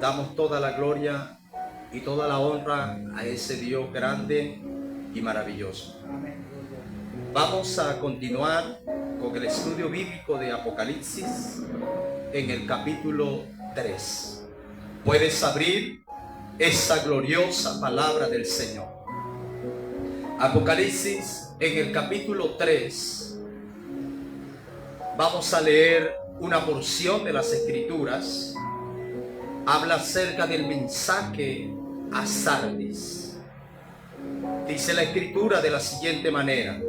Damos toda la gloria y toda la honra a ese Dios grande y maravilloso. Vamos a continuar con el estudio bíblico de Apocalipsis en el capítulo 3. Puedes abrir esa gloriosa palabra del Señor. Apocalipsis en el capítulo 3. Vamos a leer una porción de las Escrituras. Habla acerca del mensaje a Sardis. Dice la Escritura de la siguiente manera: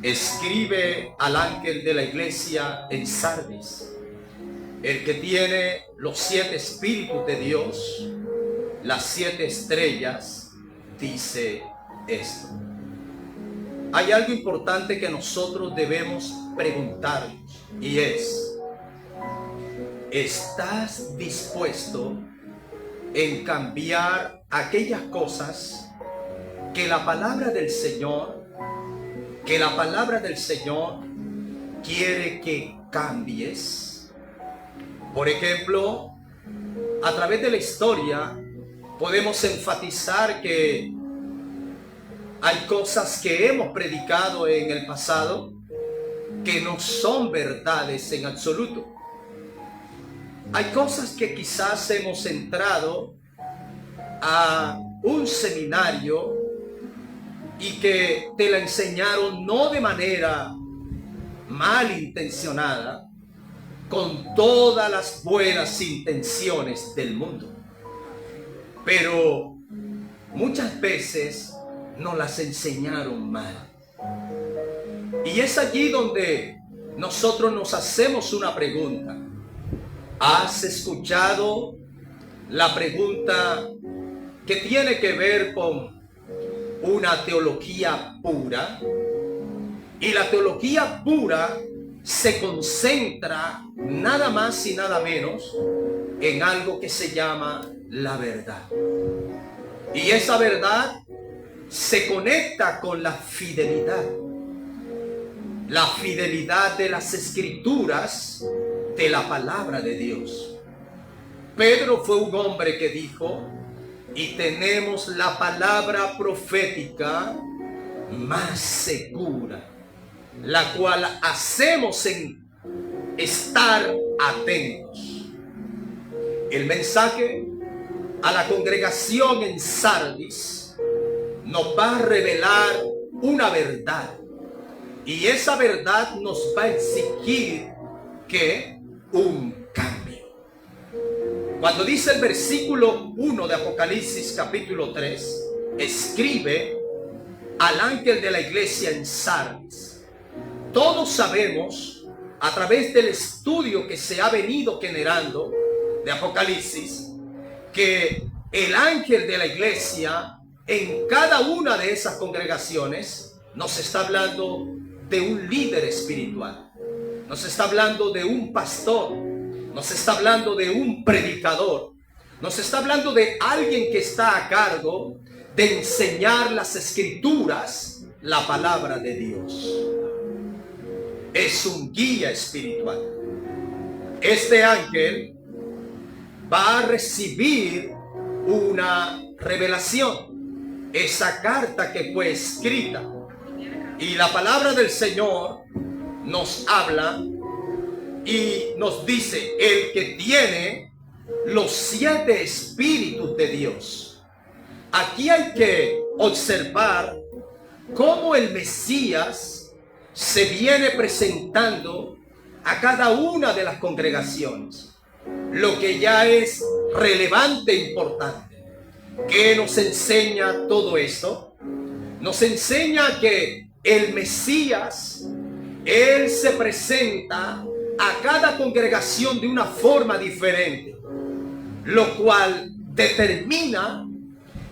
escribe al ángel de la iglesia en Sardis, el que tiene los 7 espíritus de Dios, las 7 estrellas, dice esto. Hay algo importante que nosotros debemos preguntarnos, y es: ¿estás dispuesto en cambiar aquellas cosas que la palabra del Señor quiere que cambies? Por ejemplo, a través de la historia podemos enfatizar que hay cosas que hemos predicado en el pasado que no son verdades en absoluto. Hay cosas que quizás hemos entrado a un seminario y que te la enseñaron no de manera malintencionada, con todas las buenas intenciones del mundo, pero muchas veces nos las enseñaron mal. Y es allí donde nosotros nos hacemos una pregunta. ¿Has escuchado la pregunta que tiene que ver con una teología pura? Y la teología pura se concentra nada más y nada menos en algo que se llama la verdad. Y esa verdad se conecta con la fidelidad de las Escrituras, de la palabra de Dios. Pedro fue un hombre que dijo: y tenemos la palabra profética más segura, la cual hacemos en estar atentos. El mensaje a la congregación en Sardis nos va a revelar una verdad, y esa verdad nos va a exigir que un cambio. Cuando dice el versículo 1 de Apocalipsis capítulo 3, escribe al ángel de la iglesia en Sardis. Todos sabemos, a través del estudio que se ha venido generando de Apocalipsis, que el ángel de la iglesia en cada una de esas congregaciones nos está hablando de un líder espiritual. Nos está hablando de un pastor, nos está hablando de un predicador, nos está hablando de alguien que está a cargo de enseñar las Escrituras, la palabra de Dios. Es un guía espiritual. Este ángel va a recibir una revelación, esa carta que fue escrita, y la palabra del Señor nos habla y nos dice: el que tiene los 7 espíritus de Dios. Aquí hay que observar cómo el Mesías se viene presentando a cada una de las congregaciones, lo que ya es relevante e importante. ¿Qué nos enseña todo esto? Nos enseña que el Mesías, Él se presenta a cada congregación de una forma diferente, lo cual determina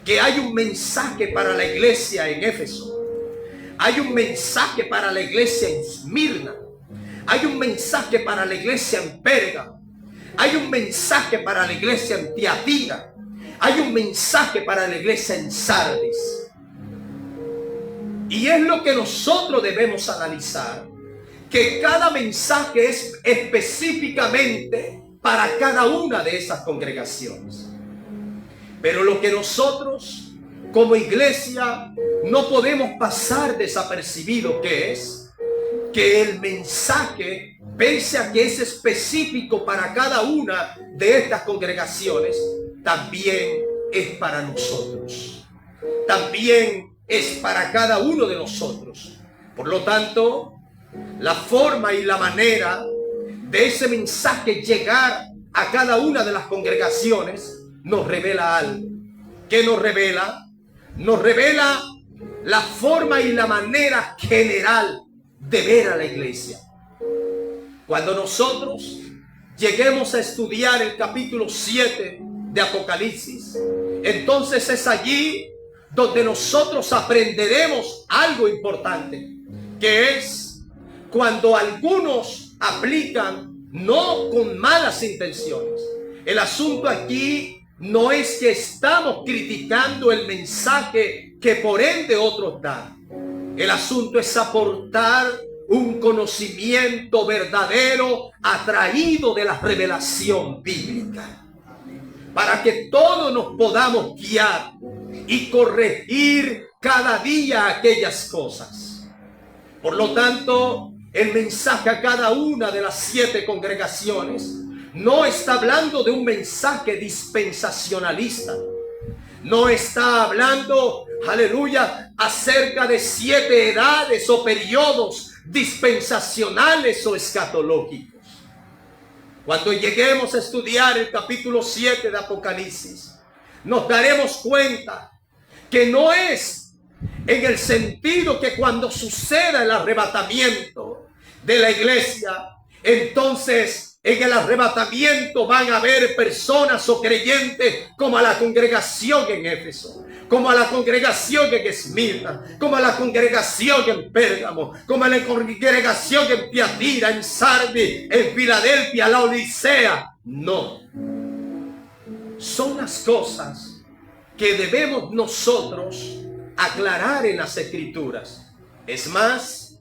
que hay un mensaje para la iglesia en Éfeso, hay un mensaje para la iglesia en Esmirna, hay un mensaje para la iglesia en Pérgamo, hay un mensaje para la iglesia en Tiatira, hay un mensaje para la iglesia en Sardis. Y es lo que nosotros debemos analizar, que cada mensaje es específicamente para cada una de esas congregaciones. Pero lo que nosotros como iglesia no podemos pasar desapercibido, que es que el mensaje, pese a que es específico para cada una de estas congregaciones, también es para nosotros. También es para cada uno de nosotros. Por lo tanto, la forma y la manera de ese mensaje llegar a cada una de las congregaciones nos revela algo. ¿Qué nos revela? Nos revela la forma y la manera general de ver a la iglesia. Cuando nosotros lleguemos a estudiar el capítulo 7 de Apocalipsis, entonces es allí donde nosotros aprenderemos algo importante, que es cuando algunos aplican no con malas intenciones. El asunto aquí no es que estamos criticando el mensaje que por ende otros dan. El asunto es aportar un conocimiento verdadero atraído de la revelación bíblica, para que todos nos podamos guiar y corregir cada día aquellas cosas. Por lo tanto, el mensaje a cada una de las 7 congregaciones no está hablando de un mensaje dispensacionalista. No está hablando, aleluya, acerca de 7 edades o periodos dispensacionales o escatológicos. Cuando lleguemos a estudiar el capítulo 7 de Apocalipsis, nos daremos cuenta que no es en el sentido que cuando suceda el arrebatamiento de la iglesia, entonces en el arrebatamiento van a haber personas o creyentes como a la congregación en Éfeso, como a la congregación en Esmirna, como a la congregación en Pérgamo, como a la congregación en Tiatira, en Sardis, en Filadelfia, la Odisea. No. Son las cosas que debemos nosotros aclarar en las Escrituras. Es más,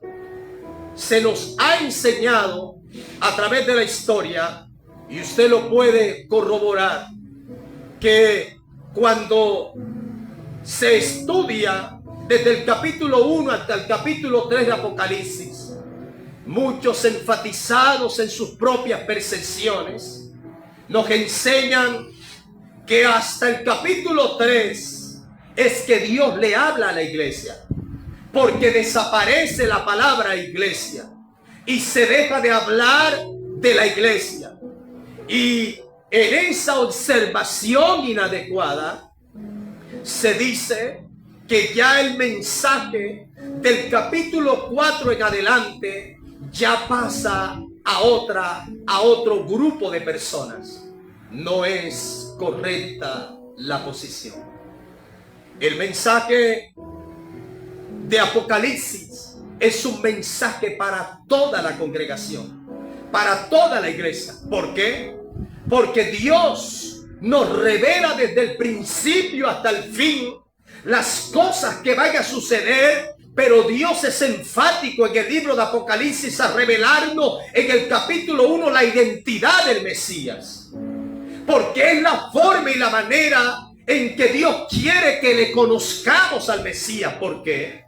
se nos ha enseñado a través de la historia, y usted lo puede corroborar, que cuando se estudia desde el capítulo 1 hasta el capítulo 3 de Apocalipsis, muchos enfatizados en sus propias percepciones nos enseñan que hasta el capítulo 3 es que Dios le habla a la iglesia, porque desaparece la palabra iglesia y se deja de hablar de la iglesia. Y en esa observación inadecuada se dice que ya el mensaje del capítulo 4 en adelante ya pasa a otro grupo de personas. No es correcta la posición. El mensaje de Apocalipsis es un mensaje para toda la congregación, para toda la iglesia. ¿Por qué? Porque Dios nos revela desde el principio hasta el fin las cosas que van a suceder, pero Dios es enfático en el libro de Apocalipsis a revelarnos en el capítulo 1 la identidad del Mesías, porque es la forma y la manera en que Dios quiere que le conozcamos al Mesías. ¿Por qué?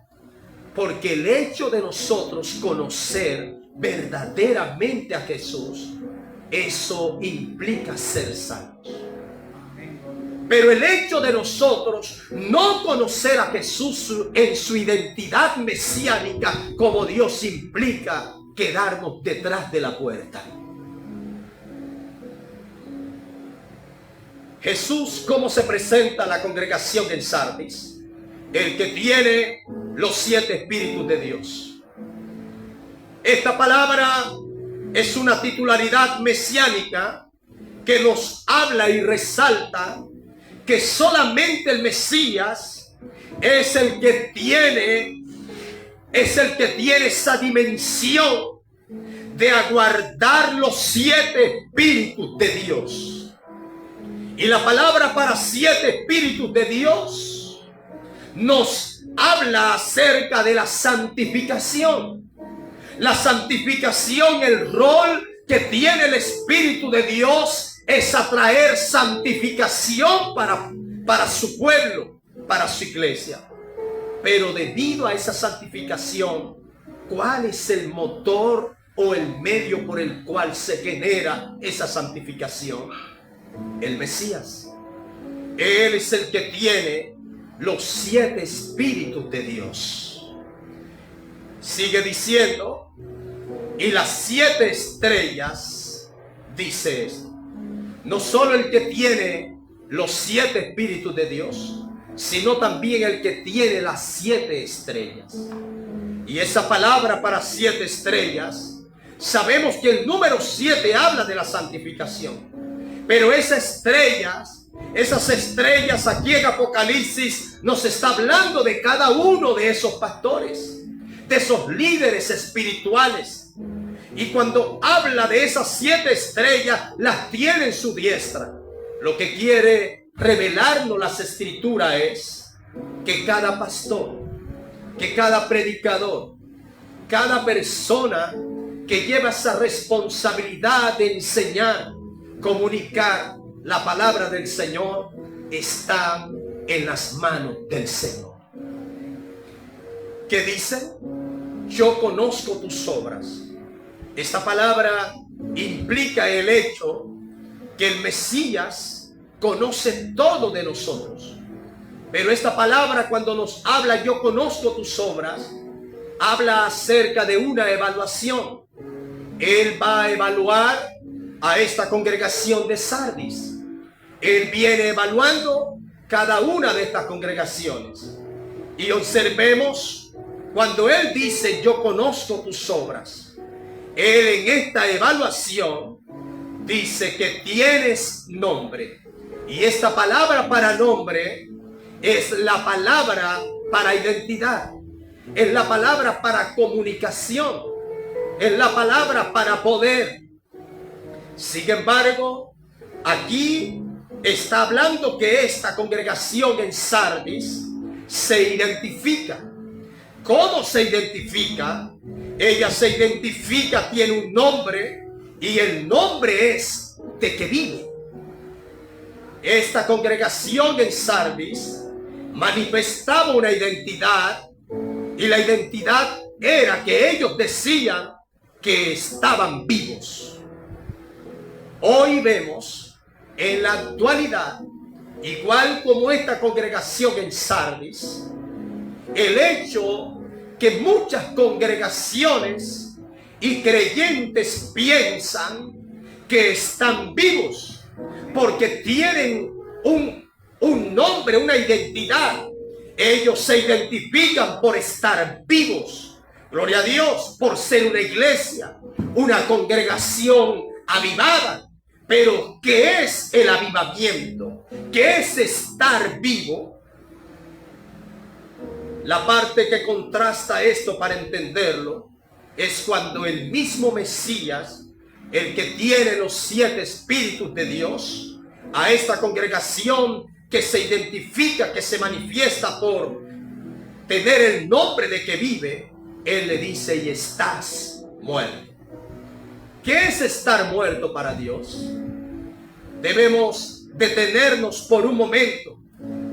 Porque el hecho de nosotros conocer verdaderamente a Jesús, eso implica ser salvos. Pero el hecho de nosotros no conocer a Jesús en su identidad mesiánica como Dios, implica quedarnos detrás de la puerta. Jesús, ¿cómo se presenta a la congregación en Sardis? El que tiene los 7 espíritus de Dios. Esta palabra es una titularidad mesiánica que nos habla y resalta que solamente el Mesías es el que tiene esa dimensión de aguardar los 7 espíritus de Dios. Y la palabra para 7 espíritus de Dios nos habla acerca de la santificación. La santificación, el rol que tiene el Espíritu de Dios es atraer santificación para su pueblo, para su iglesia. Pero debido a esa santificación, ¿cuál es el motor o el medio por el cual se genera esa santificación? El Mesías. Él es el que tiene los 7 espíritus de Dios. Sigue diciendo, y las 7 estrellas, dice esto. No solo el que tiene los 7 espíritus de Dios, sino también el que tiene las 7 estrellas. Y esa palabra para 7 estrellas, sabemos que el número 7 habla de la santificación. Pero esas estrellas aquí en Apocalipsis nos está hablando de cada uno de esos pastores, de esos líderes espirituales. Y cuando habla de esas 7 estrellas, las tiene en su diestra. Lo que quiere revelarnos las escrituras es que cada pastor, que cada predicador, cada persona que lleva esa responsabilidad de enseñar, comunicar la palabra del Señor, está en las manos del Señor. ¿Qué dice? Yo conozco tus obras. Esta palabra implica el hecho que el Mesías conoce todo de nosotros. Pero esta palabra, cuando nos habla yo conozco tus obras, habla acerca de una evaluación. Él va a evaluar a esta congregación de Sardis. Él viene evaluando cada una de estas congregaciones. Y observemos, cuando Él dice yo conozco tus obras, Él en esta evaluación dice que tienes nombre. Y esta palabra para nombre es la palabra para identidad. Es la palabra para comunicación. Es la palabra para poder. Sin embargo, aquí está hablando que esta congregación en Sardis se identifica. ¿Cómo se identifica? Ella se identifica, tiene un nombre, y el nombre es de que vive. Esta congregación en Sardis manifestaba una identidad, y la identidad era que ellos decían que estaban vivos. Hoy vemos en la actualidad, igual como esta congregación en Sardis, el hecho que muchas congregaciones y creyentes piensan que están vivos porque tienen un nombre, una identidad. Ellos se identifican por estar vivos. Gloria a Dios, por ser una iglesia, una congregación avivada. Pero ¿qué es el avivamiento? ¿Qué es estar vivo? La parte que contrasta esto para entenderlo es cuando el mismo Mesías, el que tiene los 7 espíritus de Dios, a esta congregación que se identifica, que se manifiesta por tener el nombre de que vive, Él le dice, y estás muerto. ¿Qué es estar muerto para Dios? Debemos detenernos por un momento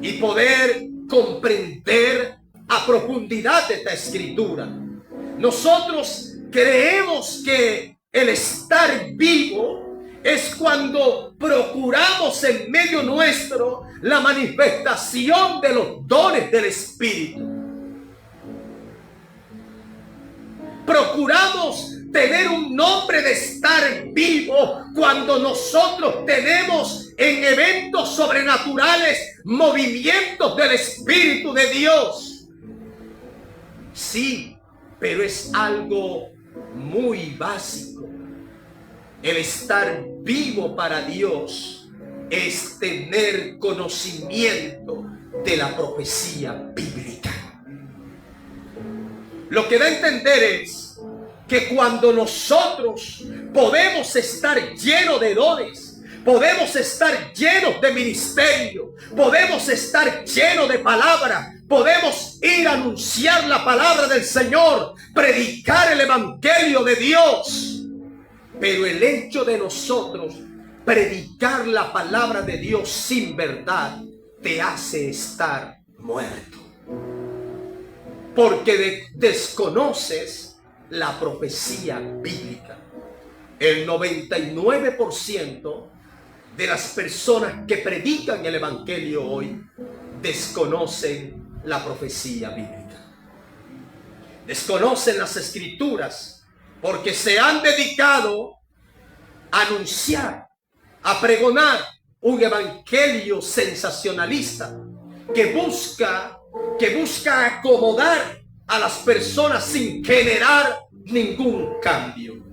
y poder comprender a profundidad de esta escritura. Nosotros creemos que el estar vivo es cuando procuramos en medio nuestro la manifestación de los dones del Espíritu. Procuramos tener un nombre de estar vivo cuando nosotros tenemos en eventos sobrenaturales movimientos del Espíritu de Dios. Sí, pero es algo muy básico. El estar vivo para Dios es tener conocimiento de la profecía bíblica. Lo que da a entender es que cuando nosotros podemos estar llenos de dones, podemos estar llenos de ministerio, podemos estar llenos de palabra, podemos ir a anunciar la palabra del Señor, predicar el evangelio de Dios. Pero el hecho de nosotros predicar la palabra de Dios sin verdad te hace estar muerto. Porque desconoces la profecía bíblica. El 99% de las personas que predican el evangelio hoy desconocen la profecía bíblica. Desconocen las escrituras porque se han dedicado a anunciar, a pregonar un evangelio sensacionalista que busca acomodar a las personas sin generar ningún cambio.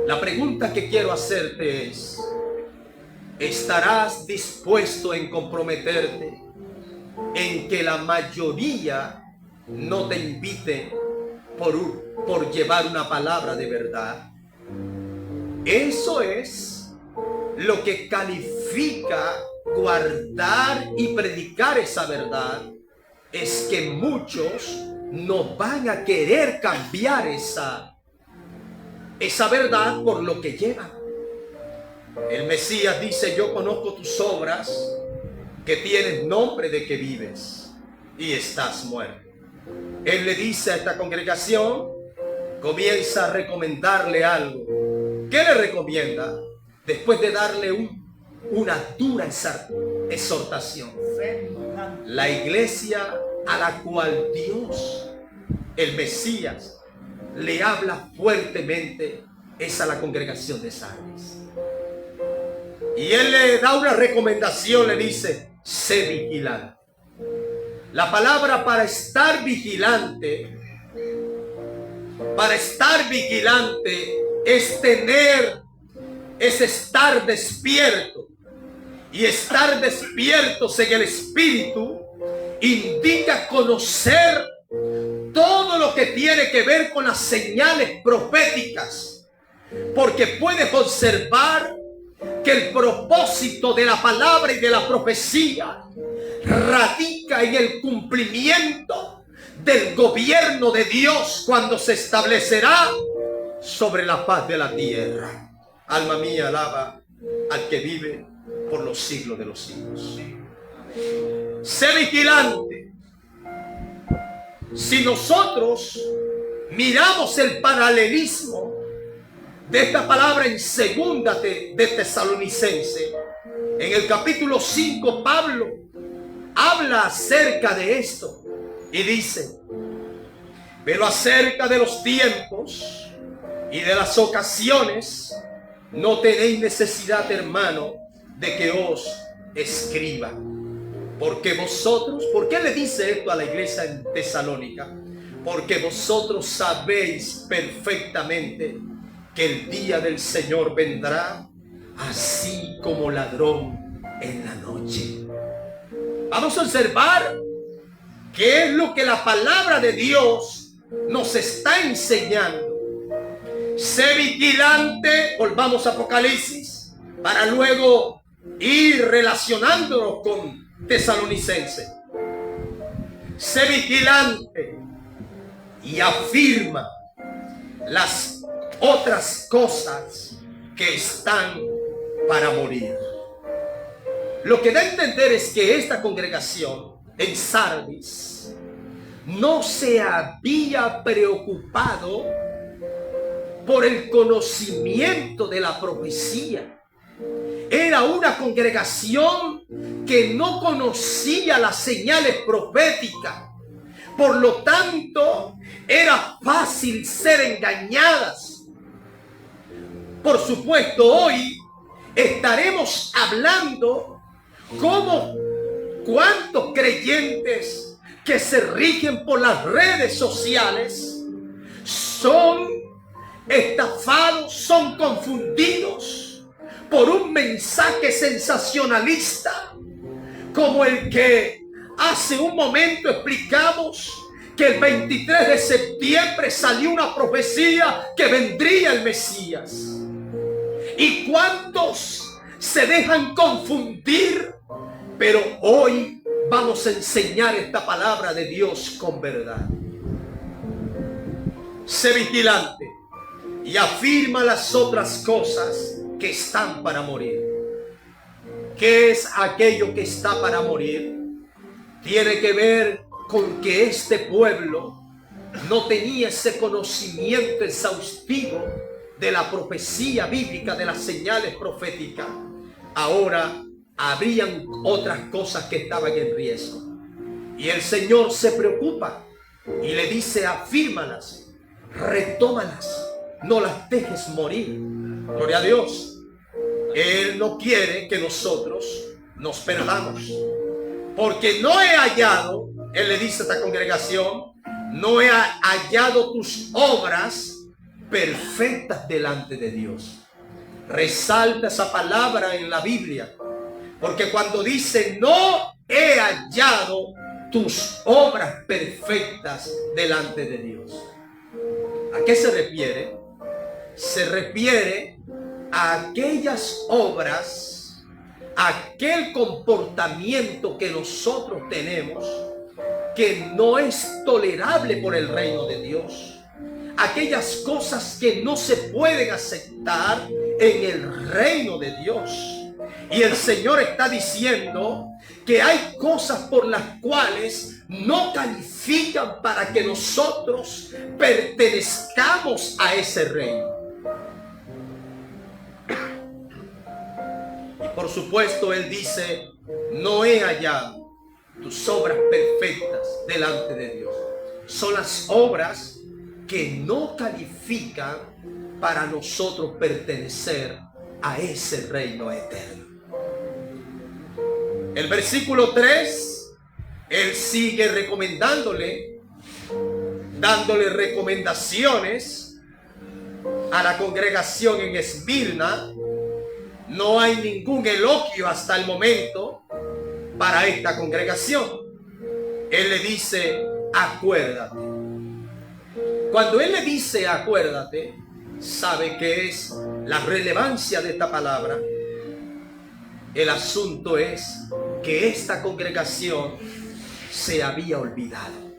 La pregunta que quiero hacerte es: ¿estarás dispuesto en comprometerte en que la mayoría no te invite por llevar una palabra de verdad? Eso es lo que califica guardar y predicar esa verdad. Es que muchos no van a querer cambiar esa verdad por lo que llevan. El Mesías dice: yo conozco tus obras, que tienes nombre de que vives y estás muerto. Él le dice a esta congregación, comienza a recomendarle algo. ¿Qué le recomienda? Después de darle una dura exhortación. La iglesia a la cual Dios, el Mesías, le habla fuertemente es a la congregación de Sardis. Y él le da una recomendación, le dice: sé vigilante. La palabra para estar vigilante es estar despierto. Y estar despiertos en el espíritu indica conocer todo lo que tiene que ver con las señales proféticas, porque puedes observar que el propósito de la palabra y de la profecía radica en el cumplimiento del gobierno de Dios cuando se establecerá sobre la faz de la tierra. Alma mía, alaba al que vive por los siglos de los siglos. Sé vigilante. Si nosotros miramos el paralelismo de esta palabra en segunda de Tesalonicense, en el capítulo 5, Pablo habla acerca de esto y dice: pero acerca de los tiempos y de las ocasiones no tenéis necesidad, hermano, de que os escriba. Porque vosotros, ¿por qué le dice esto a la iglesia en Tesalónica? Porque vosotros sabéis perfectamente que el día del Señor vendrá así como ladrón en la noche. Vamos a observar qué es lo que la palabra de Dios nos está enseñando. Sé vigilante, volvamos a Apocalipsis, para luego ir relacionándonos con Tesalonicense. Sé vigilante y afirma las otras cosas que están para morir. Lo que da a entender es que esta congregación en Sardis no se había preocupado por el conocimiento de la profecía. Era una congregación que no conocía las señales proféticas. Por lo tanto, era fácil ser engañadas. Por supuesto, hoy estaremos hablando cuántos creyentes que se rigen por las redes sociales son estafados, son confundidos por un mensaje sensacionalista como el que hace un momento explicamos, que el 23 de septiembre salió una profecía que vendría el Mesías. ¿Y cuántos se dejan confundir? Pero hoy vamos a enseñar esta palabra de Dios con verdad. Sé vigilante. y afirma las otras cosas que están para morir. ¿Qué es aquello que está para morir? Tiene que ver con que este pueblo no tenía ese conocimiento exhaustivo de la profecía bíblica, de las señales proféticas. Ahora habrían otras cosas que estaban en riesgo. Y el Señor se preocupa y le dice: afírmalas, retómalas, no las dejes morir. Gloria a Dios. Él no quiere que nosotros nos perdamos, porque no he hallado, Él le dice a esta congregación, no he hallado tus obras perfectas delante de Dios. Resalta esa palabra en la Biblia, porque cuando dice no he hallado tus obras perfectas delante de Dios, ¿a qué se refiere? Se refiere a aquellas obras, aquel comportamiento que nosotros tenemos que no es tolerable por el reino de Dios, aquellas cosas que no se pueden aceptar en el reino de Dios. Y el Señor está diciendo que hay cosas por las cuales no califican para que nosotros pertenezcamos a ese reino. Y por supuesto Él dice: no he hallado tus obras perfectas delante de Dios. Son las obras que no califican para nosotros pertenecer a ese reino eterno. El versículo 3, Él sigue recomendándole, dándole recomendaciones a la congregación en Esmirna. No hay ningún elogio hasta el momento para esta congregación. Él le dice: acuérdate. Cuando Él le dice acuérdate, sabe que es la relevancia de esta palabra. El asunto es que esta congregación se había olvidado.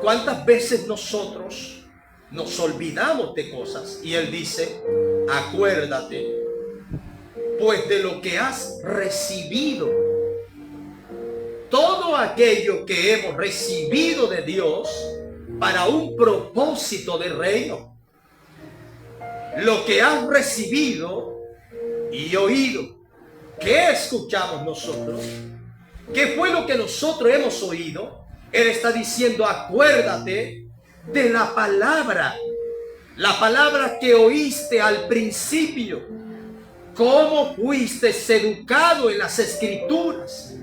¿Cuántas veces nosotros nos olvidamos de cosas? Y Él dice: acuérdate pues de lo que has recibido. Todo aquello que hemos recibido de Dios para un propósito de reino. Lo que has recibido y oído. ¿Qué escuchamos nosotros? ¿Qué fue lo que nosotros hemos oído? Él está diciendo: acuérdate de la palabra que oíste al principio. ¿Cómo fuiste educado en las Escrituras?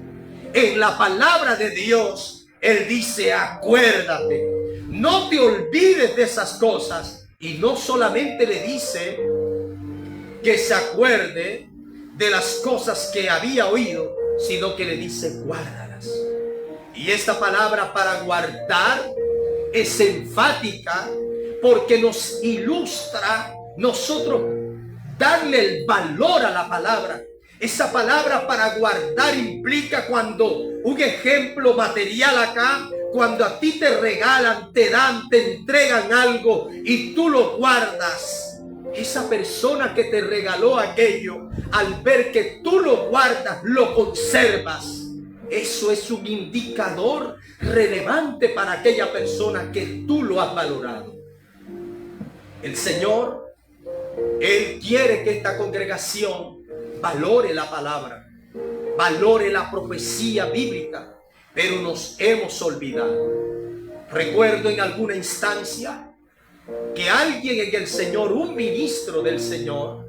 En la palabra de Dios, Él dice: acuérdate, no te olvides de esas cosas. Y no solamente le dice que se acuerde de las cosas que había oído, sino que le dice: guárdalas. Y esta palabra para guardar es enfática, porque nos ilustra nosotros darle el valor a la palabra. Esa palabra para guardar implica cuando un ejemplo material acá, cuando a ti te regalan, te dan, te entregan algo y tú lo guardas. Esa persona que te regaló aquello, al ver que tú lo guardas, lo conservas. Eso es un indicador relevante para aquella persona que tú lo has valorado. El Señor, Él quiere que esta congregación valore la palabra, valore la profecía bíblica, pero nos hemos olvidado. Recuerdo en alguna instancia que alguien en el Señor, un ministro del Señor,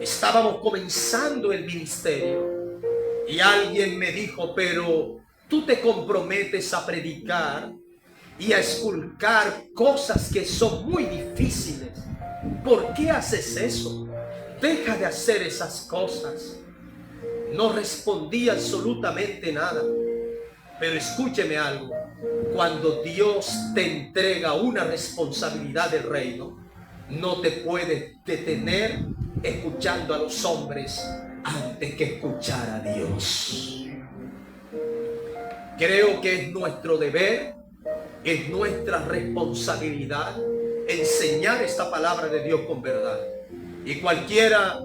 estábamos comenzando el ministerio y alguien me dijo: pero tú te comprometes a predicar y a explicar cosas que son muy difíciles. ¿Por qué haces eso? Deja de hacer esas cosas. No respondí absolutamente nada. Pero escúcheme algo. Cuando Dios te entrega una responsabilidad del reino, no te puedes detener escuchando a los hombres antes que escuchar a Dios. Creo que es nuestro deber, es nuestra responsabilidad enseñar esta palabra de Dios con verdad. Y cualquiera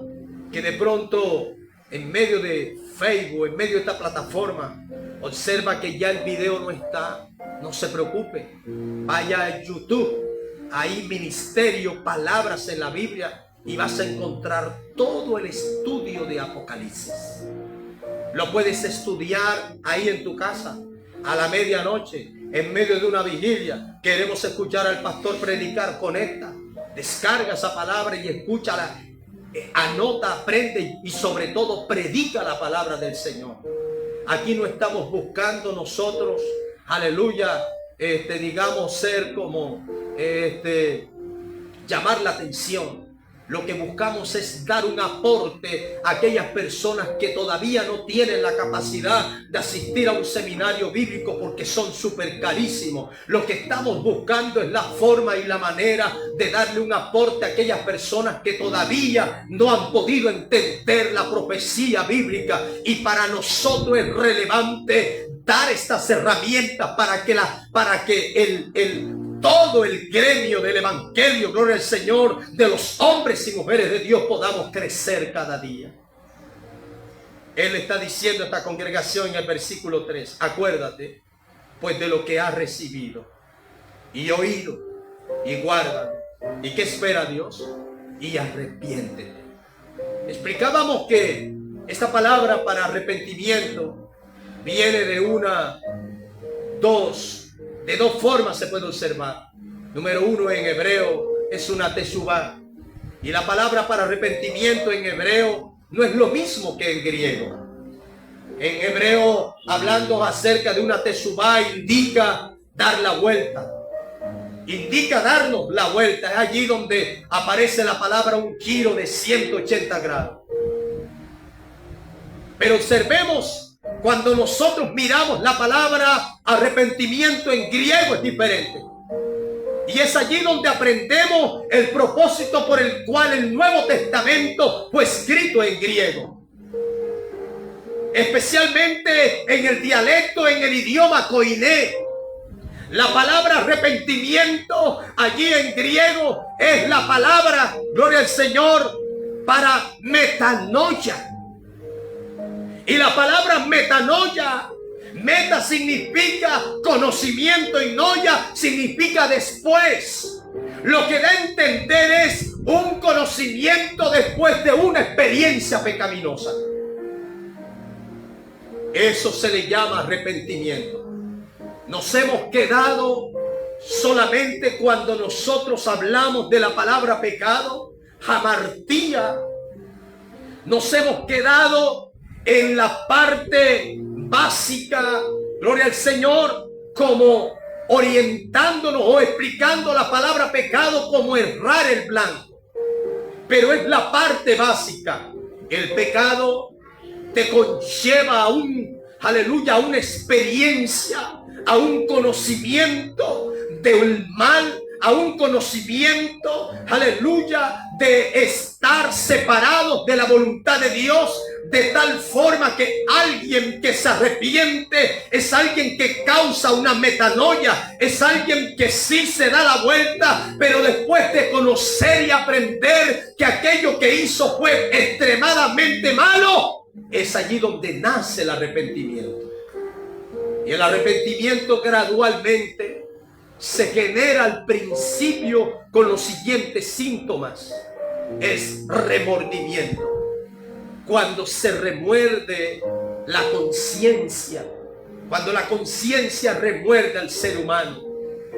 que de pronto en medio de Facebook, en medio de esta plataforma, observa que ya el video no está, no se preocupe. Vaya a YouTube, ahí ministerio, palabras en la Biblia, y vas a encontrar todo el estudio de Apocalipsis. Lo puedes estudiar ahí en tu casa, a la medianoche, en medio de una vigilia. Queremos escuchar al pastor predicar, conecta, descarga esa palabra y escúchala, anota, aprende y sobre todo predica la palabra del Señor. Aquí no estamos buscando nosotros, aleluya, digamos ser como, llamar la atención. Lo que buscamos es dar un aporte a aquellas personas que todavía no tienen la capacidad de asistir a un seminario bíblico porque son súper carísimos. Lo que estamos buscando es la forma y la manera de darle un aporte a aquellas personas que todavía no han podido entender la profecía bíblica. Y para nosotros es relevante dar estas herramientas para que todo el gremio del evangelio, gloria al Señor, de los hombres y mujeres de Dios podamos crecer cada día. Él está diciendo a esta congregación en el versículo 3, acuérdate pues de lo que has recibido y oído y guarda. ¿Y qué espera Dios? Y arrepiéntete. Explicábamos que esta palabra para arrepentimiento viene de dos formas se puede observar. Número uno, en hebreo es una teshuvá. Y la palabra para arrepentimiento en hebreo no es lo mismo que en griego. En hebreo, hablando acerca de una teshuvá, indica dar la vuelta. Indica darnos la vuelta. Es allí donde aparece la palabra un giro de 180 grados. Pero observemos, cuando nosotros miramos la palabra arrepentimiento en griego es diferente. Y es allí donde aprendemos el propósito por el cual el Nuevo Testamento fue escrito en griego. Especialmente en el dialecto, en el idioma koiné. La palabra arrepentimiento allí en griego es la palabra, gloria al Señor, para metanoia. Y la palabra metanoia, meta significa conocimiento y noia significa después. Lo que da a entender es un conocimiento después de una experiencia pecaminosa. Eso se le llama arrepentimiento. Nos hemos quedado solamente cuando nosotros hablamos de la palabra pecado, hamartía. Nos hemos quedado en la parte básica, gloria al Señor, como orientándonos o explicando la palabra pecado como errar el blanco. Pero es la parte básica. El pecado te conlleva a a una experiencia, a un conocimiento del mal, a un conocimiento, aleluya, de estar separados de la voluntad de Dios, de tal forma que alguien que se arrepiente es alguien que causa una metanoia, es alguien que sí se da la vuelta, pero después de conocer y aprender que aquello que hizo fue extremadamente malo, es allí donde nace el arrepentimiento. Y el arrepentimiento gradualmente se genera al principio con los siguientes síntomas. Es remordimiento. Cuando se remuerde la conciencia, cuando la conciencia remuerde al ser humano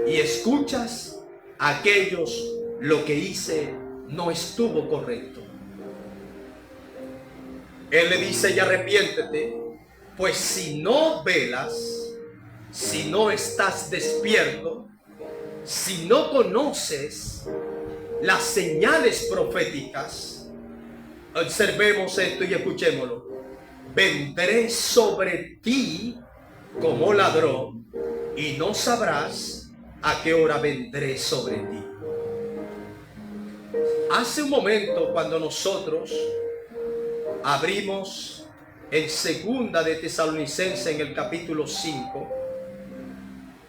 y escuchas a aquellos, lo que hice no estuvo correcto. Él le dice: y arrepiéntete, pues si no velas, si no estás despierto, si no conoces las señales proféticas, observemos esto y escuchémoslo. Vendré sobre ti como ladrón y no sabrás a qué hora vendré sobre ti. Hace un momento, cuando nosotros abrimos en segunda de Tesalonicenses en el capítulo 5,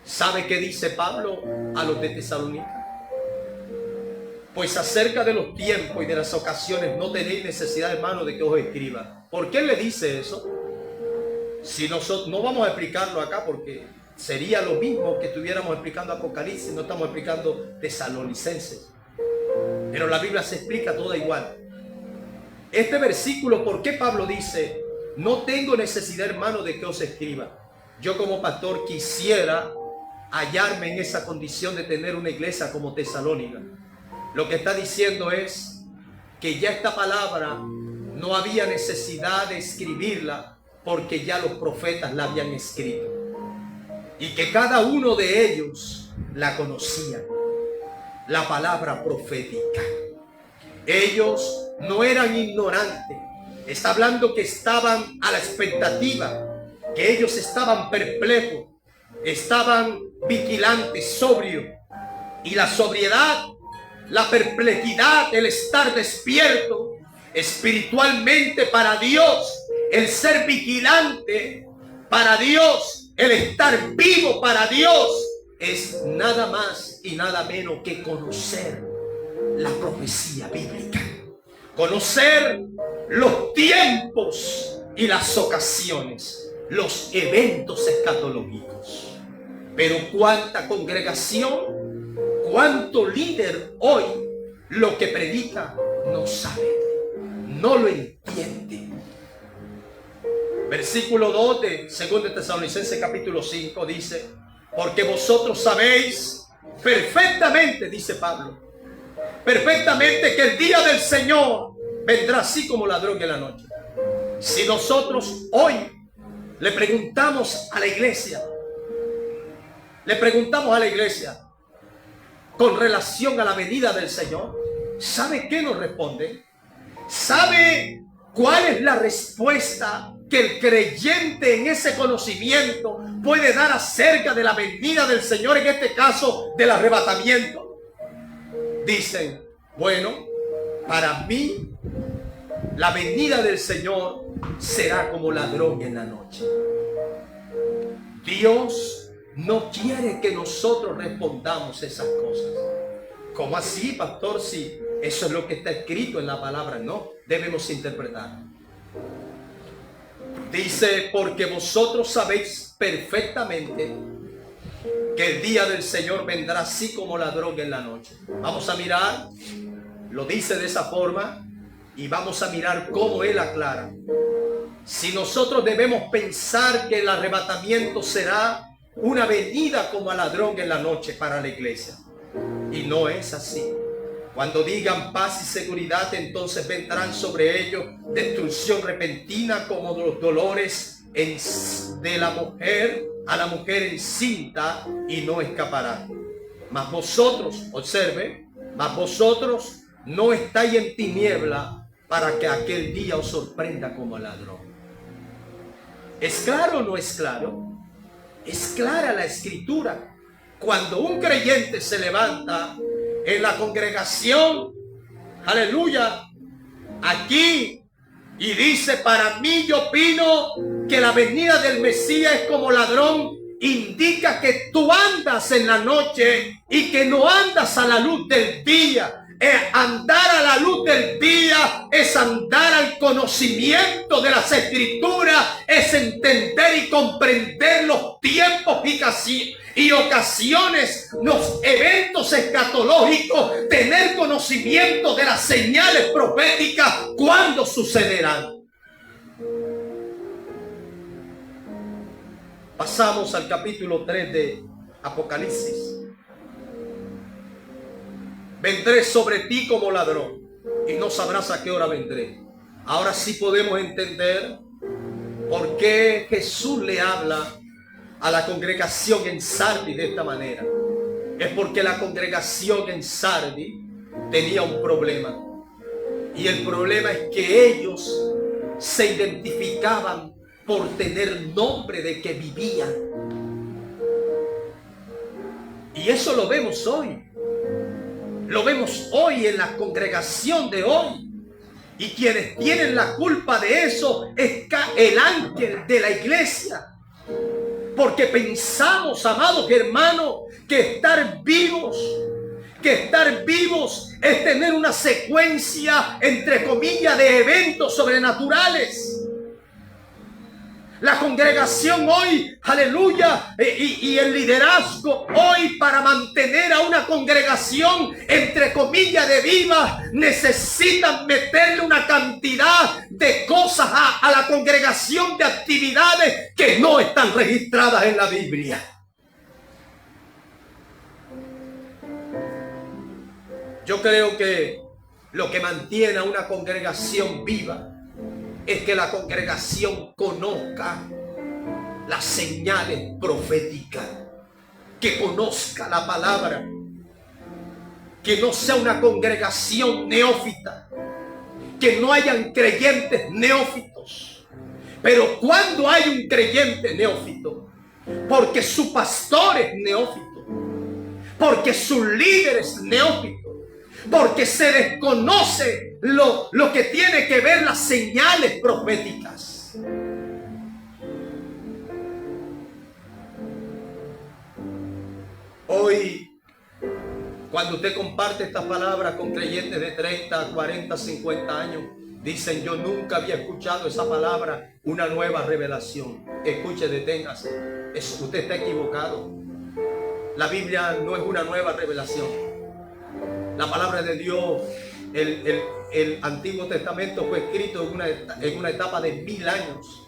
¿sabe qué dice Pablo a los de Tesalónica? Pues acerca de los tiempos y de las ocasiones no tenéis necesidad, hermano, de que os escriba. ¿Por qué le dice eso? Si nosotros no vamos a explicarlo acá, porque sería lo mismo que estuviéramos explicando Apocalipsis, no estamos explicando Tesalonicenses. Pero la Biblia se explica toda igual. Este versículo, ¿por qué Pablo dice, no tengo necesidad, hermano, de que os escriba? Yo como pastor quisiera hallarme en esa condición de tener una iglesia como Tesalónica. Lo que está diciendo es que ya esta palabra no había necesidad de escribirla porque ya los profetas la habían escrito. Y que cada uno de ellos la conocían. La palabra profética. Ellos no eran ignorantes. Está hablando que estaban a la expectativa, que ellos estaban perplejos, estaban vigilantes, sobrios. Y la sobriedad, la perplejidad, el estar despierto espiritualmente para Dios, el ser vigilante para Dios, el estar vivo para Dios, es nada más y nada menos que conocer la profecía bíblica, conocer los tiempos y las ocasiones, los eventos escatológicos. Pero cuánta congregación, cuánto líder hoy lo que predica no sabe, no lo entiende. Versículo 2 de 2 Tesalonicenses capítulo 5 dice, porque vosotros sabéis perfectamente, dice Pablo, perfectamente que el día del Señor vendrá así como ladrón en la noche. Si nosotros hoy le preguntamos a la iglesia, con relación a la venida del Señor, ¿sabe qué nos responde? ¿Sabe cuál es la respuesta que el creyente en ese conocimiento puede dar acerca de la venida del Señor, en este caso del arrebatamiento? Dicen, bueno, para mí la venida del Señor será como ladrón en la noche. Dios no quiere que nosotros respondamos esas cosas. ¿Cómo así, pastor? Si eso es lo que está escrito en la palabra. No, debemos interpretar. Dice, porque vosotros sabéis perfectamente que el día del Señor vendrá así como ladrón en la noche. Vamos a mirar, lo dice de esa forma, y vamos a mirar cómo él aclara. Si nosotros debemos pensar que el arrebatamiento será una venida como a ladrón en la noche para la iglesia, y no es así. Cuando digan paz y seguridad, entonces vendrán sobre ellos destrucción repentina como los dolores de la mujer a la mujer encinta, y no escaparán. Mas vosotros, observe, mas vosotros no estáis en tiniebla para que aquel día os sorprenda como ladrón. ¿Es claro o no es claro? Es clara la escritura. Cuando un creyente se levanta en la congregación, aleluya, aquí, y dice, para mí yo opino que la venida del Mesías es como ladrón, indica que tú andas en la noche y que no andas a la luz del día. Andar a la luz del día es andar al conocimiento de las escrituras, es entender y comprender los tiempos y ocasiones, los eventos escatológicos, tener conocimiento de las señales proféticas, cuándo sucederán. Pasamos al capítulo 3 de Apocalipsis. Vendré sobre ti como ladrón y no sabrás a qué hora vendré. Ahora sí podemos entender por qué Jesús le habla a la congregación en Sardis de esta manera. Es porque la congregación en Sardis tenía un problema. Y el problema es que ellos se identificaban por tener nombre de que vivían. Y eso lo vemos hoy. Lo vemos hoy en la congregación de hoy. Y quienes tienen la culpa de eso es el ángel de la iglesia. Porque pensamos, amados hermanos, que estar vivos, que estar vivos es tener una secuencia, entre comillas, de eventos sobrenaturales. La congregación hoy, aleluya, y el liderazgo hoy, para mantener a una congregación, entre comillas, de viva, necesitan meterle una cantidad de cosas a la congregación, de actividades que no están registradas en la Biblia. Yo creo que lo que mantiene a una congregación viva es que la congregación conozca las señales proféticas, que conozca la palabra, que no sea una congregación neófita, que no hayan creyentes neófitos. Pero cuando hay un creyente neófito, porque su pastor es neófito, porque su líder es neófito, porque se desconoce lo que tiene que ver las señales proféticas. Hoy, cuando usted comparte estas palabras con creyentes de 30, 40, 50 años, dicen: yo nunca había escuchado esa palabra, una nueva revelación. Escuche, deténgase. Usted está equivocado. La Biblia no es una nueva revelación. La palabra de Dios, el Antiguo Testamento fue escrito en una etapa de 1000 años.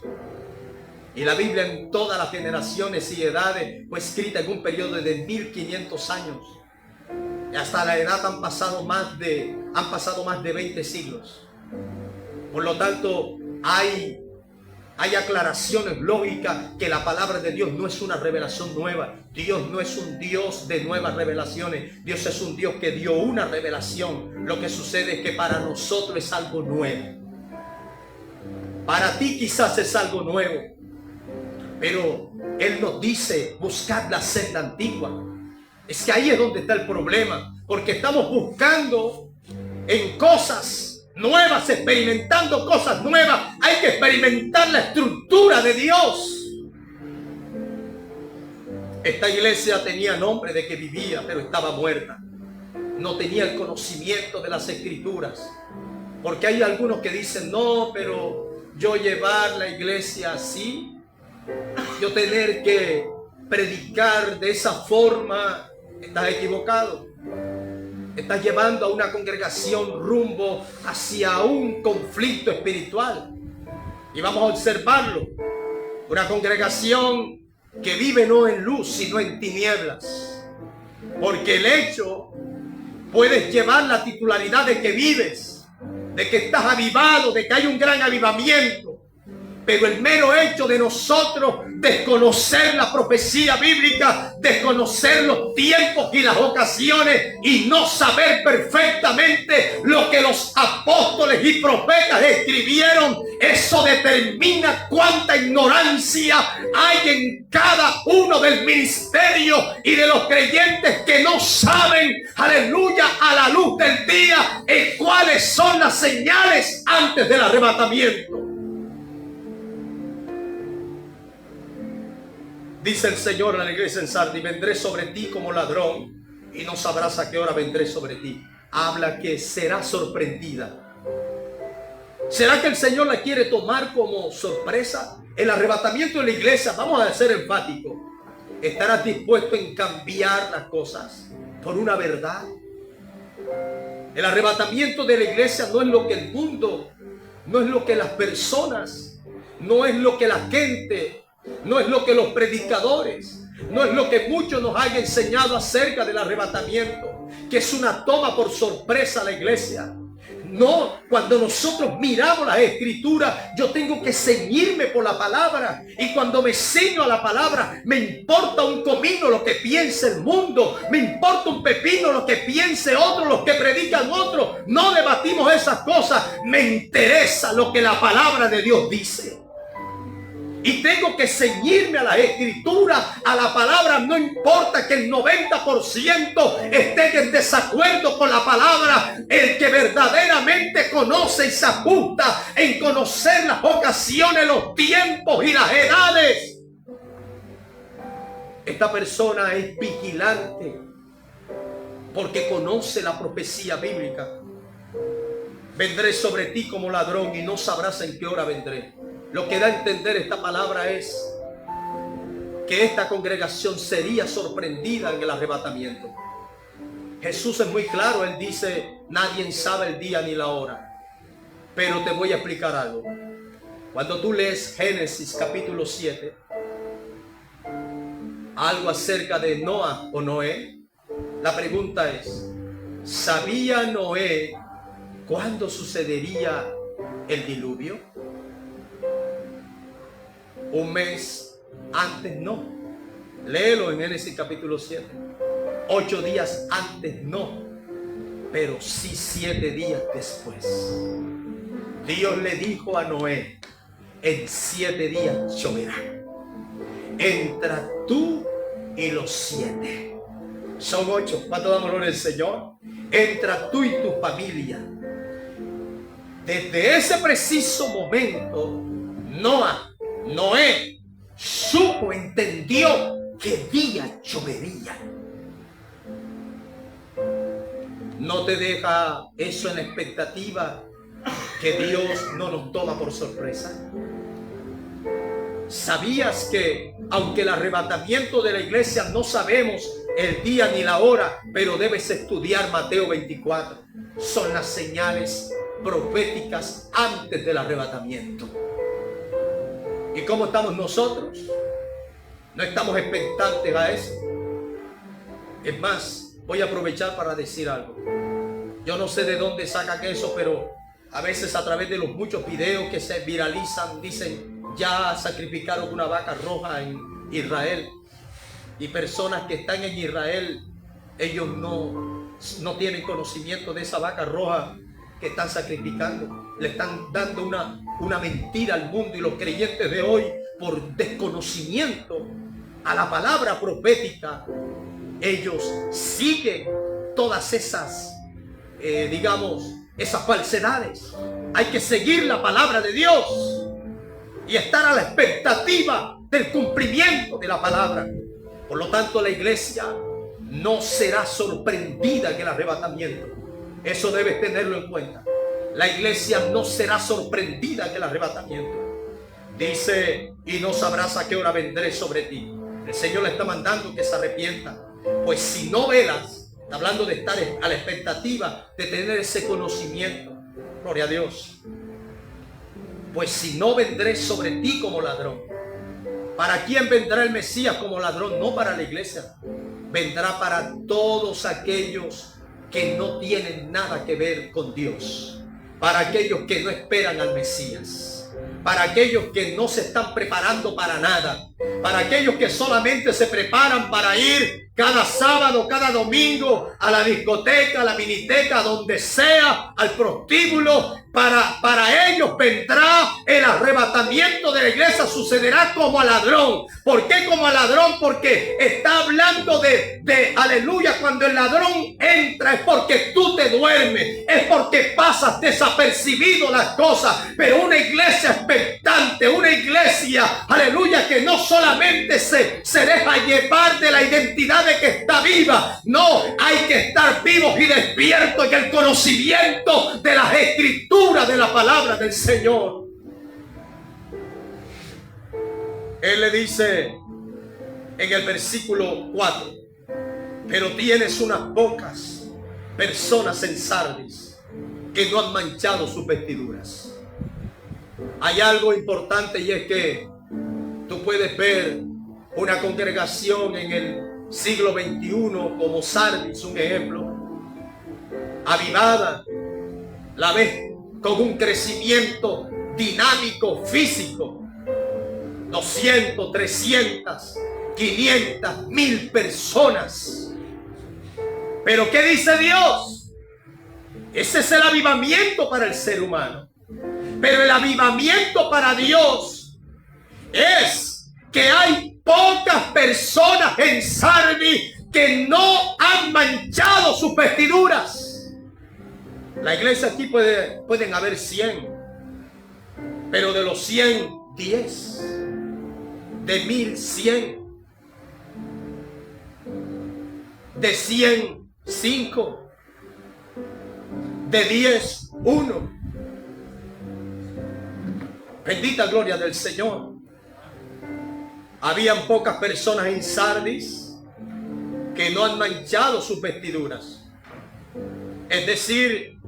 Y la Biblia en todas las generaciones y edades fue escrita en un periodo de 1500 años. Y hasta la edad han pasado más de 20 siglos. Por lo tanto, hay aclaraciones lógicas que la palabra de Dios no es una revelación nueva. Dios no es un Dios de nuevas revelaciones. Dios es un Dios que dio una revelación. Lo que sucede es que para nosotros es algo nuevo. Para ti quizás es algo nuevo, pero Él nos dice: buscad la senda antigua. Es que ahí es donde está el problema, porque estamos buscando en cosas nuevas, experimentando cosas nuevas. Hay que experimentar la estructura de Dios. Esta iglesia tenía nombre de que vivía, pero estaba muerta. No tenía el conocimiento de las escrituras. Porque hay algunos que dicen: no, pero yo llevar la iglesia así, yo tener que predicar de esa forma, estás equivocado. Estás llevando a una congregación rumbo hacia un conflicto espiritual. Y vamos a observarlo. Una congregación que vive no en luz, sino en tinieblas. Porque el hecho, puedes llevar la titularidad de que vives, de que estás avivado, de que hay un gran avivamiento. Pero el mero hecho de nosotros desconocer la profecía bíblica, desconocer los tiempos y las ocasiones, y no saber perfectamente lo que los apóstoles y profetas escribieron, eso determina cuánta ignorancia hay en cada uno del ministerio y de los creyentes que no saben, aleluya, a la luz del día, cuáles son las señales antes del arrebatamiento. Dice el Señor a la iglesia en Sardis: vendré sobre ti como ladrón y no sabrás a qué hora vendré sobre ti. Habla que será sorprendida. ¿Será que el Señor la quiere tomar como sorpresa? El arrebatamiento de la iglesia, vamos a ser enfáticos, ¿estarás dispuesto en cambiar las cosas por una verdad? El arrebatamiento de la iglesia no es lo que el mundo, no es lo que las personas, no es lo que la gente, no es lo que los predicadores, no es lo que muchos nos han enseñado acerca del arrebatamiento, que es una toma por sorpresa a la iglesia. No, cuando nosotros miramos las escrituras, yo tengo que ceñirme por la palabra, y cuando me ceño a la palabra, me importa un comino lo que piense el mundo, me importa un pepino lo que piense otro, los que predican otro. No debatimos esas cosas, me interesa lo que la palabra de Dios dice. Y tengo que ceñirme a las escrituras, a la palabra. No importa que el 90% esté en desacuerdo con la palabra. El que verdaderamente conoce y se ajusta en conocer las ocasiones, los tiempos y las edades, esta persona es vigilante porque conoce la profecía bíblica. Vendré sobre ti como ladrón y no sabrás en qué hora vendré. Lo que da a entender esta palabra es que esta congregación sería sorprendida en el arrebatamiento. Jesús es muy claro, Él dice, nadie sabe el día ni la hora. Pero te voy a explicar algo. Cuando tú lees Génesis capítulo 7, algo acerca de Noah o Noé, la pregunta es, ¿sabía Noé cuándo sucedería el diluvio? Un mes antes no. Léelo en Génesis capítulo 7. 8 días antes no, pero sí 7 días después. Dios le dijo a Noé, en 7 días lloverá. Entra tú y los 7. Son 8. ¿Cuánto damos gloria al Señor? Entra tú y tu familia. Desde ese preciso momento, Noé supo, entendió qué día llovería. ¿No te deja eso en la expectativa que Dios no nos toma por sorpresa? ¿Sabías que aunque el arrebatamiento de la iglesia no sabemos el día ni la hora, pero debes estudiar Mateo 24? Son las señales proféticas antes del arrebatamiento. ¿Y cómo estamos nosotros? No estamos expectantes a eso. Es más, voy a aprovechar para decir algo. Yo no sé de dónde sacan eso, pero a veces a través de los muchos videos que se viralizan, dicen, ya sacrificaron una vaca roja en Israel. Y personas que están en Israel, ellos no tienen conocimiento de esa vaca roja que están sacrificando. Le están dando una mentira al mundo, y los creyentes de hoy, por desconocimiento a la palabra profética, ellos siguen todas esas, esas falsedades. Hay que seguir la palabra de Dios y estar a la expectativa del cumplimiento de la palabra. Por lo tanto, la iglesia no será sorprendida en el arrebatamiento. Eso debes tenerlo en cuenta. La iglesia no será sorprendida en el arrebatamiento. Dice, y no sabrás a qué hora vendré sobre ti. El Señor le está mandando que se arrepienta. Pues si no velas, está hablando de estar a la expectativa de tener ese conocimiento. Gloria a Dios. Pues si no, vendré sobre ti como ladrón. ¿Para quién vendrá el Mesías como ladrón? No para la iglesia. Vendrá para todos aquellos que no tienen nada que ver con Dios. Para aquellos que no esperan al Mesías. Para aquellos que no se están preparando para nada. Para aquellos que solamente se preparan para ir cada sábado, cada domingo a la discoteca, a la miniteca, donde sea, al prostíbulo. Para ellos vendrá el arrebatamiento de la iglesia, sucederá como a ladrón. ¿Por qué como a ladrón? Porque está hablando de aleluya, cuando el ladrón entra es porque tú te duermes, es porque pasas desapercibido las cosas. Pero una iglesia expectante, una iglesia, aleluya, que no solamente se deja llevar de la identidad de que está viva, no, hay que estar vivos y despiertos en el conocimiento de las escrituras, de la palabra del Señor. Él le dice en el versículo 4, pero tienes unas pocas personas en Sardis que no han manchado sus vestiduras. Hay algo importante, y es que tú puedes ver una congregación en el siglo XXI como Sardis, un ejemplo, avivada, la ves con un crecimiento dinámico, físico, 200, 300, 500, 1000 personas. Pero ¿qué dice Dios? Ese es el avivamiento para el ser humano. Pero el avivamiento para Dios es que hay pocas personas en Sardis que no han manchado sus vestiduras. La iglesia aquí pueden haber 100, pero de los 100, 10, de 1000, 100, de 100, 5. De 10, 1. Bendita gloria del Señor. Habían pocas personas en Sardis que no han manchado sus vestiduras. Es decir,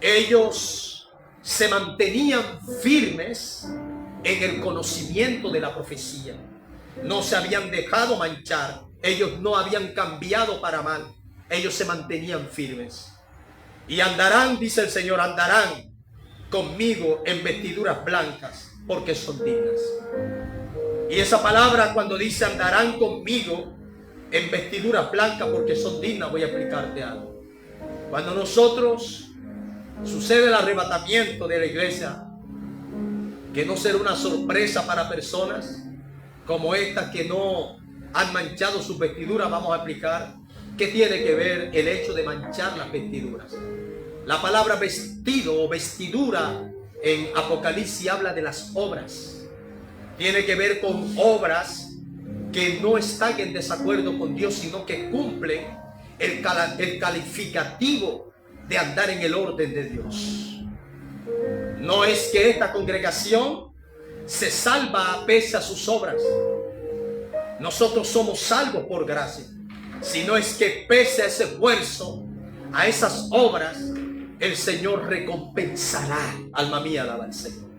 ellos se mantenían firmes en el conocimiento de la profecía. No se habían dejado manchar. Ellos no habían cambiado para mal. Ellos se mantenían firmes. Y andarán, dice el Señor, andarán conmigo en vestiduras blancas, porque son dignas. Y esa palabra, cuando dice andarán conmigo en vestiduras blancas porque son dignas, voy a explicarte algo. Cuando nosotros sucede el arrebatamiento de la iglesia, que no será una sorpresa para personas como estas que no han manchado sus vestiduras, vamos a explicar qué tiene que ver el hecho de manchar las vestiduras. La palabra vestido o vestidura en Apocalipsis habla de las obras. Tiene que ver con obras que no están en desacuerdo con Dios, sino que cumplen el calificativo de andar en el orden de Dios. No es que esta congregación se salva pese a sus obras. Nosotros somos salvos por gracia. Sino es que pese a ese esfuerzo, a esas obras, el Señor recompensará. Alma mía, alaba al Señor.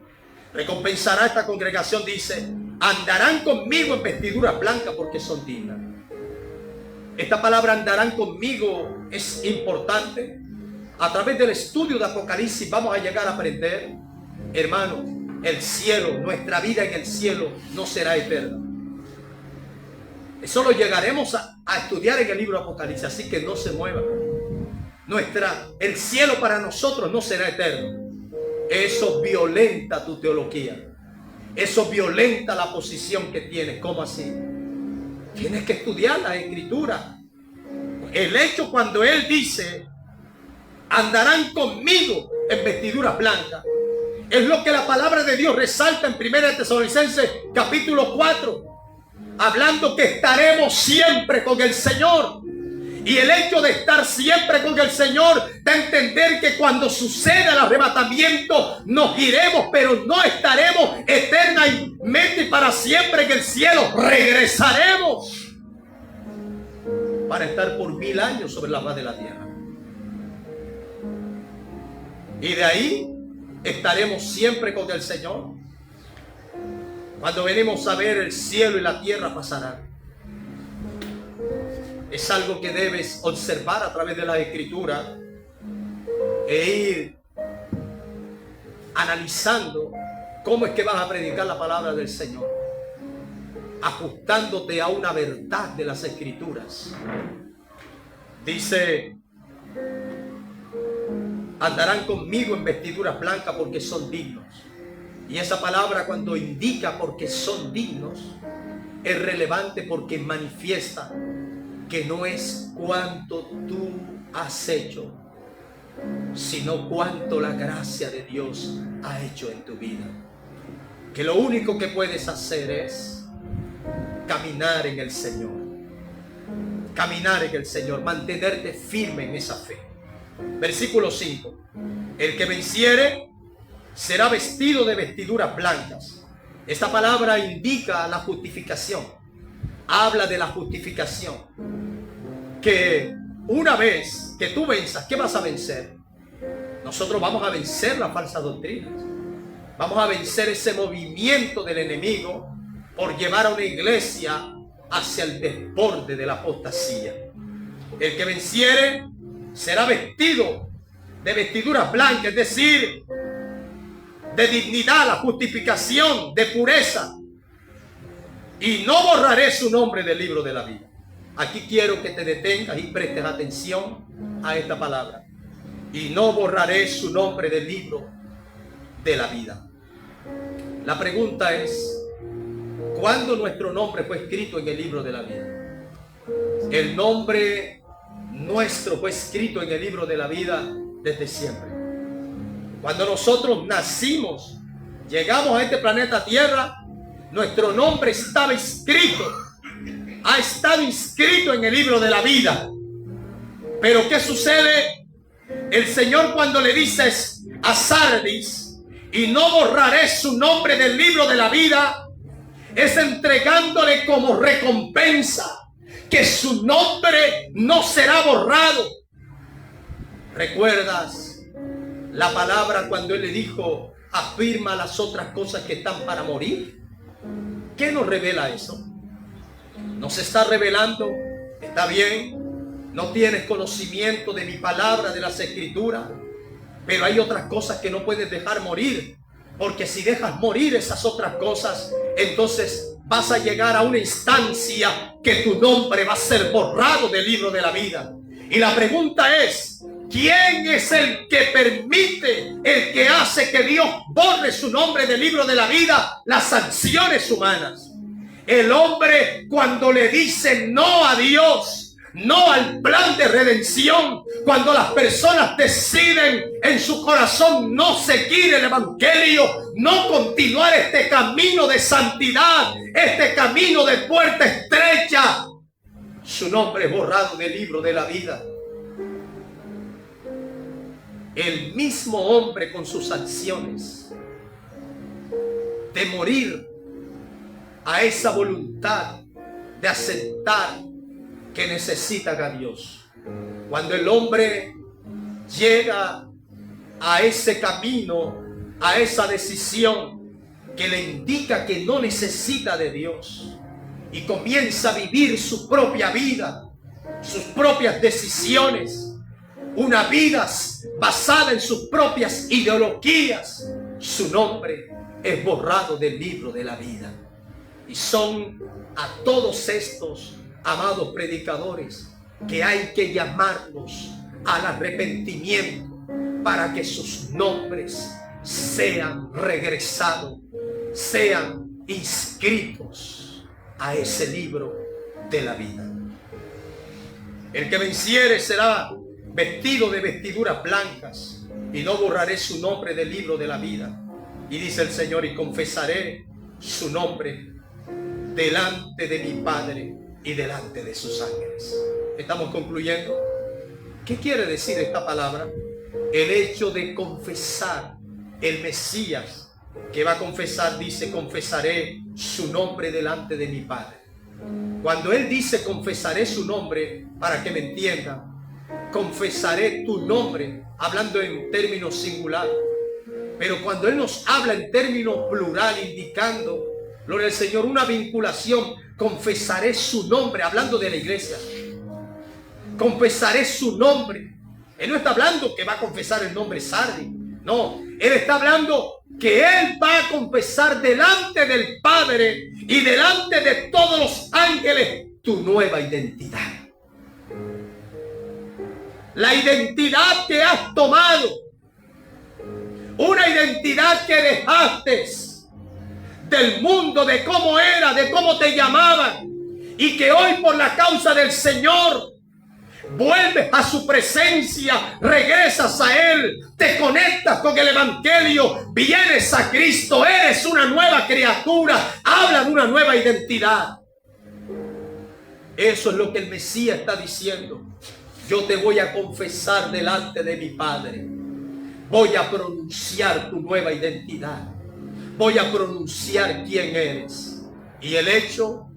Recompensará a esta congregación, dice, andarán conmigo en vestiduras blancas porque son dignas. Esta palabra andarán conmigo es importante. A través del estudio de Apocalipsis vamos a llegar a aprender, hermano, el cielo, nuestra vida en el cielo no será eterna. Eso lo llegaremos a estudiar en el libro de Apocalipsis, así que no se muevan. El cielo para nosotros no será eterno. Eso violenta tu teología. Eso violenta la posición que tienes. ¿Cómo así? Tienes que estudiar la Escritura. El hecho cuando Él dice, andarán conmigo en vestiduras blancas, es lo que la palabra de Dios resalta en 1 Tesalonicenses capítulo 4, hablando que estaremos siempre con el Señor. Y el hecho de estar siempre con el Señor da a entender que cuando suceda el arrebatamiento nos iremos, pero no estaremos eternamente y para siempre en el cielo. Regresaremos para estar por 1000 años sobre la faz de la tierra. Y de ahí estaremos siempre con el Señor. Cuando venimos a ver el cielo y la tierra pasarán. Es algo que debes observar a través de la Escritura e ir analizando cómo es que vas a predicar la palabra del Señor, ajustándote a una verdad de las Escrituras. Dice, andarán conmigo en vestiduras blancas porque son dignos. Y esa palabra, cuando indica porque son dignos, es relevante porque manifiesta que no es cuánto tú has hecho, sino cuánto la gracia de Dios ha hecho en tu vida. Que lo único que puedes hacer es caminar en el Señor. Caminar en el Señor, mantenerte firme en esa fe. Versículo 5. El que venciere será vestido de vestiduras blancas. Esta palabra indica la justificación. Habla de la justificación. Que una vez que tú venzas, ¿qué vas a vencer? Nosotros vamos a vencer las falsas doctrinas. Vamos a vencer ese movimiento del enemigo por llevar a una iglesia hacia el desborde de la apostasía. El que venciere será vestido de vestiduras blancas, es decir, de dignidad, la justificación, de pureza. Y no borraré su nombre del libro de la vida. Aquí quiero que te detengas y prestes atención a esta palabra. Y no borraré su nombre del libro de la vida. La pregunta es, ¿cuándo nuestro nombre fue escrito en el libro de la vida? El nombre nuestro fue escrito en el libro de la vida desde siempre. Cuando nosotros nacimos, llegamos a este planeta Tierra, nuestro nombre estaba inscrito, ha estado inscrito en el libro de la vida. Pero ¿qué sucede? El Señor, cuando le dices a Sardis, y no borraré su nombre del libro de la vida, es entregándole como recompensa que su nombre no será borrado. ¿Recuerdas la palabra cuando Él le dijo, afirma las otras cosas que están para morir? ¿Qué nos revela eso? Nos está revelando, está bien, no tienes conocimiento de mi palabra, de las escrituras, pero hay otras cosas que no puedes dejar morir, porque si dejas morir esas otras cosas, entonces vas a llegar a una instancia que tu nombre va a ser borrado del libro de la vida. Y la pregunta es, ¿quién es el que permite, el que hace que Dios borre su nombre del libro de la vida? Las acciones humanas. El hombre, cuando le dice no a Dios, no al plan de redención, cuando las personas deciden en su corazón no seguir el evangelio, no continuar este camino de santidad, este camino de puerta estrecha, su nombre es borrado del libro de la vida. El mismo hombre, con sus acciones de morir a esa voluntad de aceptar que necesitan a Dios. Cuando el hombre llega a ese camino, a esa decisión que le indica que no necesita de Dios y comienza a vivir su propia vida, sus propias decisiones, una vida basada en sus propias ideologías, su nombre es borrado del libro de la vida. Y son a todos estos, amados predicadores, que hay que llamarlos al arrepentimiento para que sus nombres sean regresados, sean inscritos a ese libro de la vida. El que venciere será vestido de vestiduras blancas, y no borraré su nombre del libro de la vida. Y dice el Señor, y confesaré su nombre delante de mi Padre y delante de sus ángeles. Estamos concluyendo. ¿Qué quiere decir esta palabra? El hecho de confesar. El Mesías que va a confesar dice, confesaré su nombre delante de mi Padre. Cuando Él dice confesaré su nombre, para que me entiendan, confesaré tu nombre, hablando en términos singular. Pero cuando Él nos habla en términos plural, indicando, gloria al Señor, una vinculación, confesaré su nombre, hablando de la iglesia. Confesaré su nombre. Él no está hablando que va a confesar el nombre Sardi. No, Él está hablando que Él va a confesar delante del Padre y delante de todos los ángeles tu nueva identidad. La identidad que has tomado. Una identidad que dejaste del mundo, de cómo era, de cómo te llamaban, y que hoy por la causa del Señor vuelves a su presencia, regresas a Él, te conectas con el evangelio, vienes a Cristo, eres una nueva criatura, habla de una nueva identidad. Eso es lo que el Mesías está diciendo. Yo te voy a confesar delante de mi Padre. Voy a pronunciar tu nueva identidad. Voy a pronunciar quién eres. Y el hecho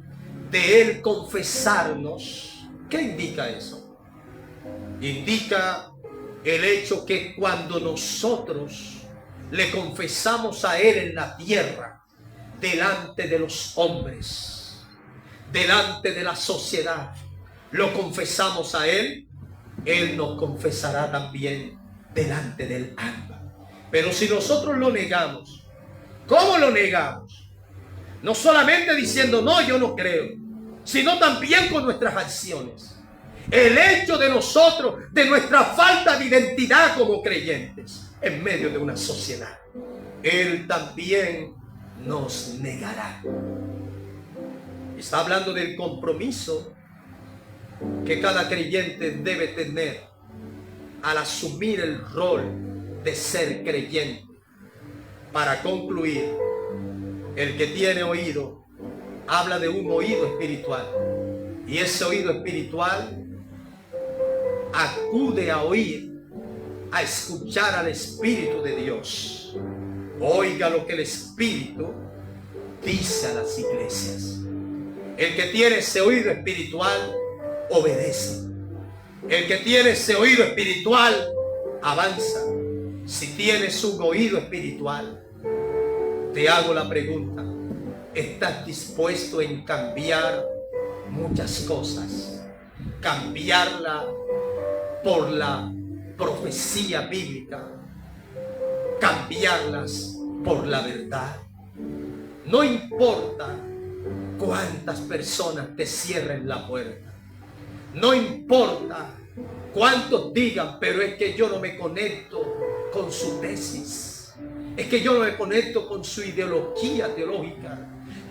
de Él confesarnos, ¿qué indica eso? Indica el hecho que cuando nosotros le confesamos a Él en la tierra, delante de los hombres, delante de la sociedad, lo confesamos a Él, Él nos confesará también delante del alma. Pero si nosotros lo negamos, ¿cómo lo negamos? No solamente diciendo, no, yo no creo, sino también con nuestras acciones. El hecho de nosotros, de nuestra falta de identidad como creyentes en medio de una sociedad, Él también nos negará. Está hablando del compromiso que cada creyente debe tener al asumir el rol de ser creyente. Para concluir, el que tiene oído habla de un oído espiritual, y ese oído espiritual acude a oír, a escuchar al Espíritu de Dios. Oiga lo que el Espíritu dice a las iglesias. El que tiene ese oído espiritual, obedece. El que tiene ese oído espiritual, avanza. Si tienes un oído espiritual, te hago la pregunta: ¿estás dispuesto en cambiar muchas cosas? Cambiarla por la profecía bíblica, cambiarlas por la verdad. No importa cuántas personas te cierren la puerta, no importa cuántos digan, pero es que yo no me conecto con su tesis, es que yo no me conecto con su ideología teológica,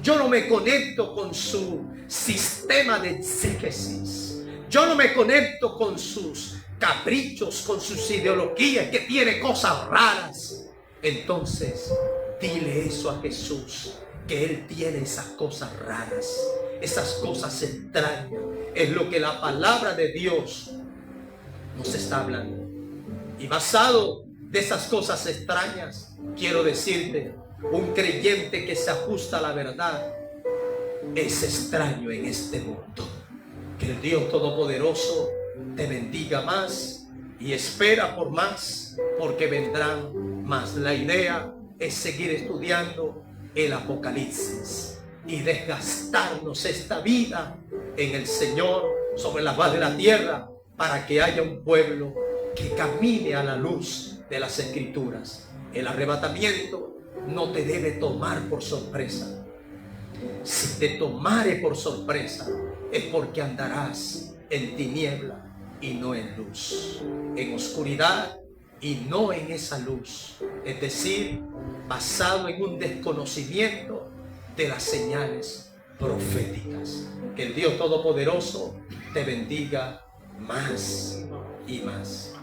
yo no me conecto con su sistema de exégesis, yo no me conecto con sus caprichos, con sus ideologías, que tiene cosas raras. Entonces dile eso a Jesús, que Él tiene esas cosas raras, esas cosas extrañas. Es lo que la palabra de Dios nos está hablando. Y basado de esas cosas extrañas, quiero decirte, un creyente que se ajusta a la verdad es extraño en este mundo. Que el Dios Todopoderoso te bendiga más y espera por más, porque vendrán más. La idea es seguir estudiando el Apocalipsis y desgastarnos esta vida en el Señor sobre la faz de la tierra, para que haya un pueblo que camine a la luz de las Escrituras. El arrebatamiento no te debe tomar por sorpresa. Si te tomare por sorpresa, es porque andarás en tiniebla y no en luz, en oscuridad y no en esa luz. Es decir, basado en un desconocimiento de las señales proféticas. Que el Dios Todopoderoso te bendiga más y más.